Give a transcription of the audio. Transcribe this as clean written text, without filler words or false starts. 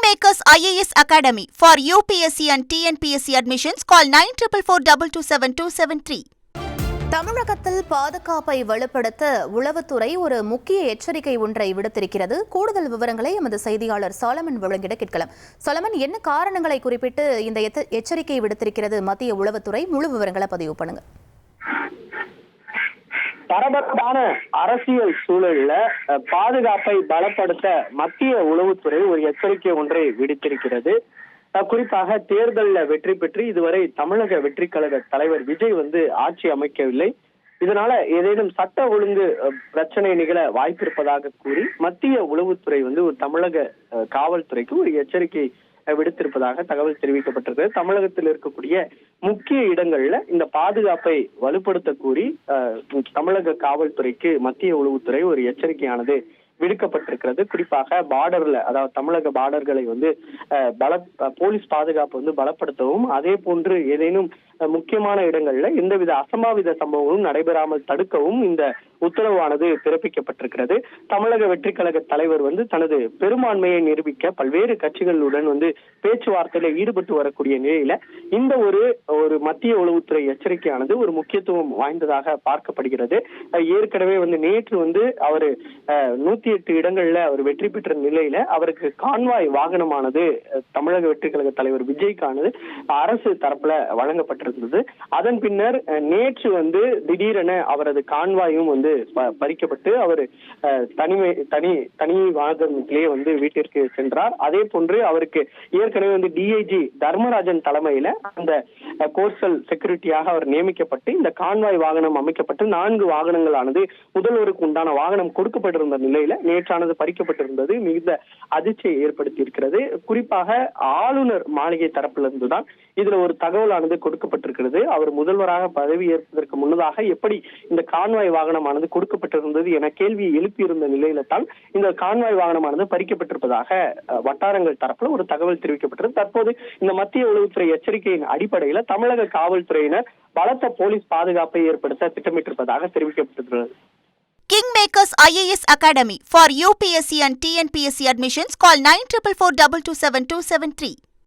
Kingmakers IAS Academy for UPSC and TNPSC admissions. Call 9444227273. தமிழகத்தில் பாதுகாப்பை வலுப்படுத்த உளவுத்துறை ஒரு முக்கிய எச்சரிக்கை ஒன்றை விடுத்திருக்கிறது. கூடுதல் விவரங்களை எமது செய்தியாளர் சாலமன் வழங்கிட கேட்கலாம். சாலமன், என்ன காரணங்களை குறிப்பிட்டு இந்த எச்சரிக்கை விடுத்திருக்கிறது மத்திய உளவுத்துறை? முழு விவரங்களை பதிவு பண்ணுங்க. பரபரப்பான அரசியல் சூழல்ல பாதுகாப்பை பலப்படுத்த மத்திய உளவுத்துறை ஒரு எச்சரிக்கை ஒன்றை விடுத்திருக்கிறது. குறிப்பாக தேர்தலில் வெற்றி பெற்று இதுவரை தமிழக வெற்றி கழக தலைவர் விஜய் ஆட்சி அமைக்கவில்லை. இதனால ஏதேனும் சட்ட ஒழுங்கு பிரச்சனை நிகழ வாய்ப்பிருப்பதாக கூறி மத்திய உளவுத்துறை ஒரு தமிழக காவல்துறைக்கு ஒரு எச்சரிக்கை விடுத்திருப்பதாக தகவல் தெரிவிக்கப்பட்டிருக்கிறது. தமிழகத்தில் இருக்கக்கூடிய முக்கிய இடங்கள்ல இந்த பாதுகாப்பை வலுப்படுத்த கூறி தமிழக காவல்துறைக்கு மத்திய உளவுத்துறை ஒரு எச்சரிக்கையானது விடுக்கப்பட்டிருக்கிறது. குறிப்பாக பார்டர்ல, அதாவது தமிழக பார்டர்களை போலீஸ் பாதுகாப்பு பலப்படுத்தவும், அதே போன்று ஏதேனும் முக்கியமான இடங்கள்ல எந்தவித அசம்பாவித சம்பவங்களும் நடைபெறாமல் தடுக்கவும் இந்த உத்தரவானது பிறப்பிக்கப்பட்டிருக்கிறது. தமிழக வெற்றி கழக தலைவர் தனது பெரும்பான்மையை நிரூபிக்க பல்வேறு கட்சிகளுடன் பேச்சுவார்த்தையில ஈடுபட்டு வரக்கூடிய நிலையில இந்த ஒரு மத்திய உளவுத்துறை எச்சரிக்கையானது ஒரு முக்கியத்துவம் வாய்ந்ததாக பார்க்கப்படுகிறது. ஏற்கனவே நேற்று அவரு 108 இடங்கள்ல அவர் வெற்றி பெற்ற நிலையில அவருக்கு கான்வாய் வாகனமானது தமிழக வெற்றி கழக தலைவர் விஜய்க்கானது அரசு தரப்புல வழங்கப்பட்டிருந்தது. அதன் பின்னர் நேற்று திடீரென அவரது கான்வாயும் பறிக்கப்பட்டு அவர் தனி வாகனத்திலேயே வீட்டிற்கு சென்றார். அதே போன்று அவருக்கு ஏற்கனவே டிஐஜி தர்மராஜன் தலைமையில அந்த கோஸ்டல் செக்யூரிட்டியாக அவர் நியமிக்கப்பட்டு இந்த கான்வாய் வாகனம் அமைக்கப்பட்டு 4 வாகனங்களானது முதல்வருக்கு உண்டான வாகனம் கொடுக்கப்பட்டிருந்த நிலையில நேற்றானது பறிக்கப்பட்டிருந்தது மிகுந்த அதிர்ச்சியை ஏற்படுத்தி இருக்கிறது. குறிப்பாக ஆளுநர் மாளிகை தரப்பிலிருந்துதான் இதுல ஒரு தகவலானது கொடுக்கப்பட்டிருக்கிறது. அவர் முதல்வராக பதவி ஏற்பதற்கு முன்னதாக எப்படி இந்த கான்வாய் வாகனமானது கொடுக்கப்பட்டிருந்தது என கேள்வி எழுப்பியிருந்த நிலையில தான் இந்த கான்வாய் வாகனமானது பறிக்கப்பட்டிருப்பதாக வட்டாரங்கள் தரப்புல ஒரு தகவல் தெரிவிக்கப்பட்டது. தற்போது இந்த மத்திய உளவுத்துறை எச்சரிக்கையின் அடிப்படையில தமிழக காவல்துறையினர் பலத்த போலீஸ் பாதுகாப்பை ஏற்படுத்த திட்டமிட்டிருப்பதாக தெரிவிக்கப்பட்டிருக்கிறது. Kingmakers IAS Academy for UPSC and TNPSC admissions. Call 9444227273.